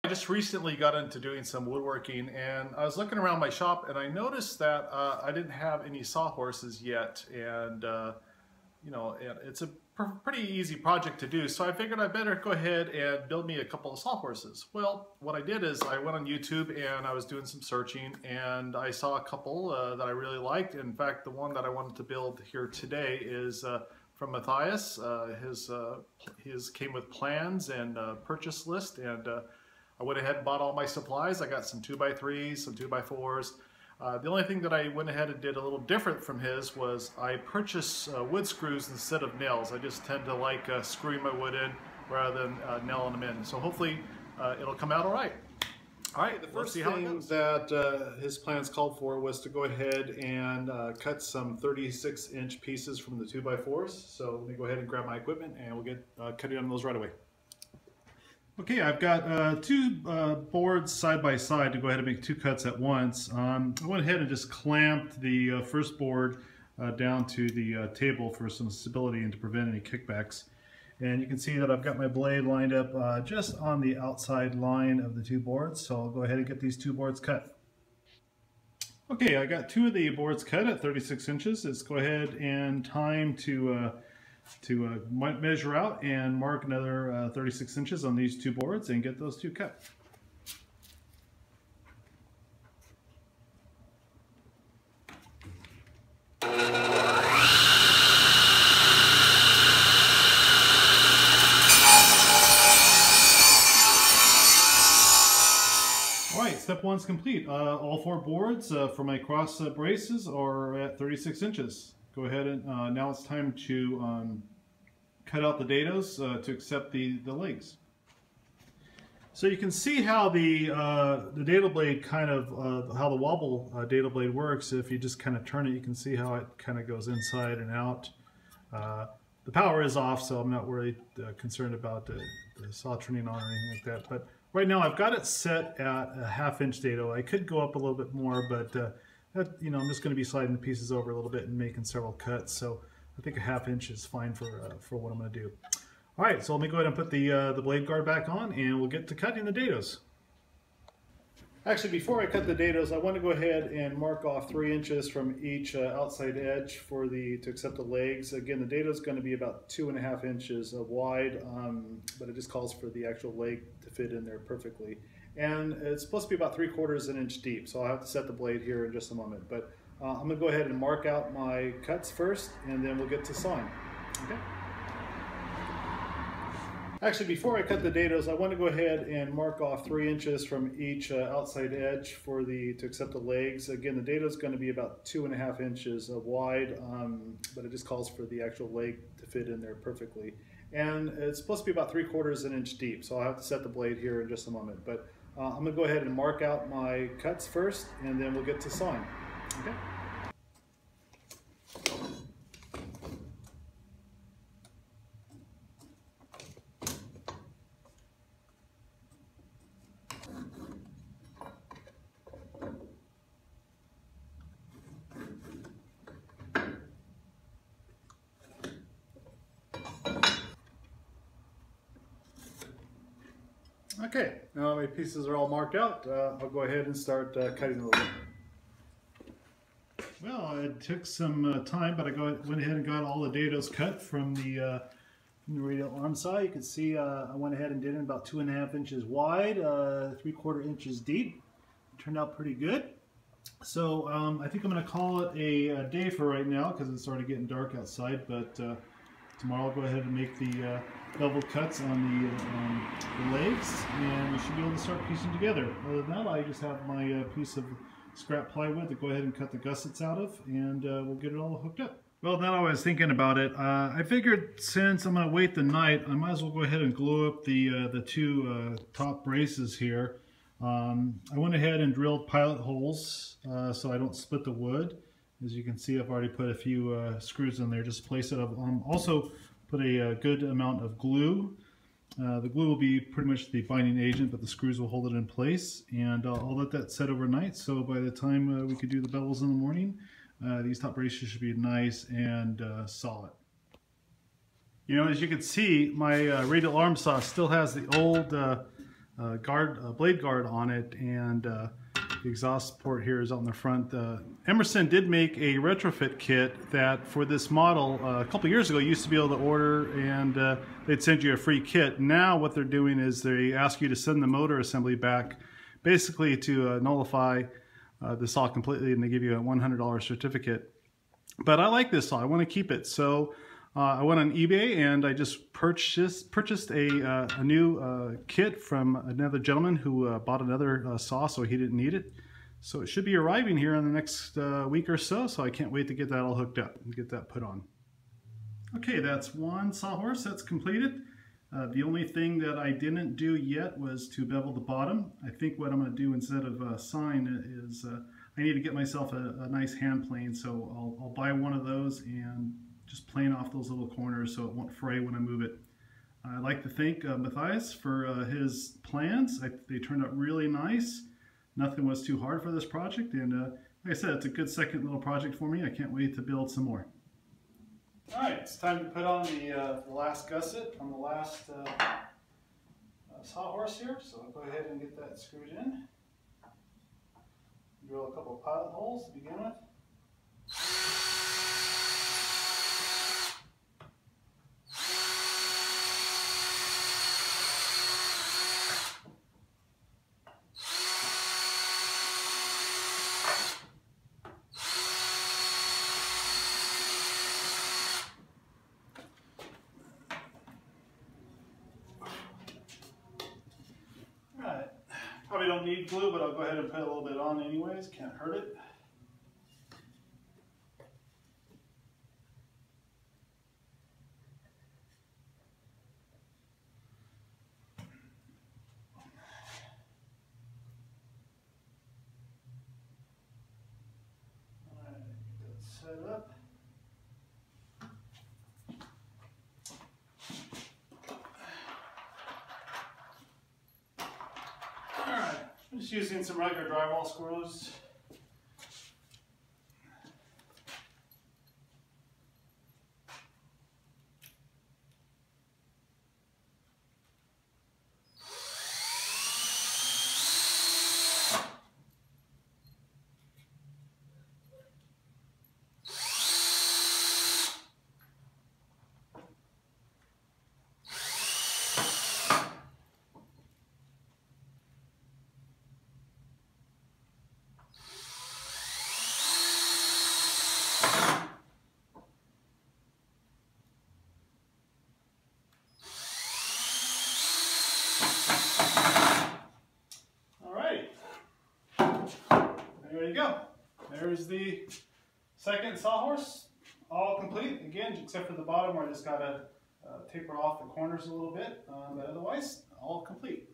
I just recently got into doing some woodworking, and I was looking around my shop and I noticed that I didn't have any sawhorses yet, and you know, it's a pretty easy project to do, so I figured I better go ahead and build me a couple of sawhorses. Well, what I did is I went on YouTube and I was doing some searching, and I saw a couple that I really liked. In fact, the one that I wanted to build here today is from Matthias. His came with plans and purchase list, and I went ahead and bought all my supplies. I got some 2x3s, some 2x4s. The only thing that I went ahead and did a little different from his was I purchased wood screws instead of nails. I just tend to like screwing my wood in rather than nailing them in. So hopefully it'll come out all right. All right, the first thing that his plans called for was to go ahead and cut some 36-inch pieces from the 2x4s. So let me go ahead and grab my equipment and we'll get cutting on those right away. Okay, I've got two boards side by side to go ahead and make two cuts at once. I went ahead and just clamped the first board down to the table for some stability and to prevent any kickbacks. And you can see that I've got my blade lined up just on the outside line of the two boards, so I'll go ahead and get these two boards cut. Okay, I got two of the boards cut at 36 inches. Let's go ahead and time to measure out and mark another 36 inches on these two boards and get those two cut. Alright, step one's complete. All four boards for my cross braces are at 36 inches. Go ahead and now it's time to cut out the dados to accept the legs. So you can see how the dado blade kind of, how the wobble dado blade works. If you just kind of turn it, you can see how it kind of goes inside and out. The power is off, so I'm not really concerned about the saw turning on or anything like that. But right now I've got it set at a 1/2 inch dado. I could go up a little bit more, but you know, I'm just going to be sliding the pieces over a little bit and making several cuts, so I think a 1/2 inch is fine for what I'm going to do. All right, so let me go ahead and put the blade guard back on, and we'll get to cutting the dados. Actually, before I cut the dados, I want to go ahead and mark off 3 inches from each outside edge for to accept the legs. Again, the dado is going to be about 2.5 inches wide, but it just calls for the actual leg to fit in there perfectly. And it's supposed to be about 3/4 inch deep, so I'll have to set the blade here in just a moment. But I'm going to go ahead and mark out my cuts first, and then we'll get to sawing. Okay? Actually, before I cut the dados, I want to go ahead and mark off 3 inches from each outside edge for to accept the legs. Again, the dado is going to be about 2.5 inches wide, but it just calls for the actual leg to fit in there perfectly. And it's supposed to be about 3/4 inch deep, so I'll have to set the blade here in just a moment. But I'm going to go ahead and mark out my cuts first, and then we'll get to sawing. Okay? Okay, now my pieces are all marked out. I'll go ahead and start cutting a little bit. Well, it took some time, but I went ahead and got all the dados cut from the radial arm saw. You can see I went ahead and did it about 2.5 inches wide, 3/4 inches deep. It turned out pretty good. So I think I'm going to call it a day for right now because it's already getting dark outside, but tomorrow I'll go ahead and make the bevel cuts on the legs, and we should be able to start piecing together. Other than that, I just have my piece of scrap plywood to go ahead and cut the gussets out of, and we'll get it all hooked up. Well, now I was thinking about it. I figured since I'm going to wait the night, I might as well go ahead and glue up the two top braces here. I went ahead and drilled pilot holes so I don't split the wood. As you can see, I've already put a few screws in there just to place it. I've also put a good amount of glue. The glue will be pretty much the binding agent, but the screws will hold it in place. And I'll let that set overnight, so by the time we could do the bevels in the morning, these top braces should be nice and solid. You know, as you can see, my radial arm saw still has the old blade guard on it, and the exhaust port here is out in the front. Emerson did make a retrofit kit that for this model a couple years ago you used to be able to order, and they'd send you a free kit. Now what they're doing is they ask you to send the motor assembly back, basically to nullify the saw completely, and they give you a $100 certificate. But I like this saw. I want to keep it, so I went on eBay and I just purchased a new kit from another gentleman who bought another saw, so he didn't need it. So it should be arriving here in the next week or so I can't wait to get that all hooked up and get that put on. Okay, that's one Sawhorse that's completed. The only thing that I didn't do yet was to bevel the bottom. I think what I'm going to do instead of sign is I need to get myself a nice hand plane, so I'll buy one of those and just plane off those little corners so it won't fray when I move it. I'd like to thank Matthias for his plans. They turned out really nice. Nothing was too hard for this project, and like I said, it's a good second little project for me. I can't wait to build some more. Alright, it's time to put on the last gusset on the last Sawhorse here, so I'll go ahead and get that screwed in. Drill a couple pilot holes to begin with. Probably don't need glue, but I'll go ahead and put a little bit on anyways, can't hurt it. Alright, get that set up. I'm just using some regular drywall screws. There you go. There's the second Sawhorse, all complete. Again, except for the bottom where I just got to taper off the corners a little bit, but otherwise, all complete.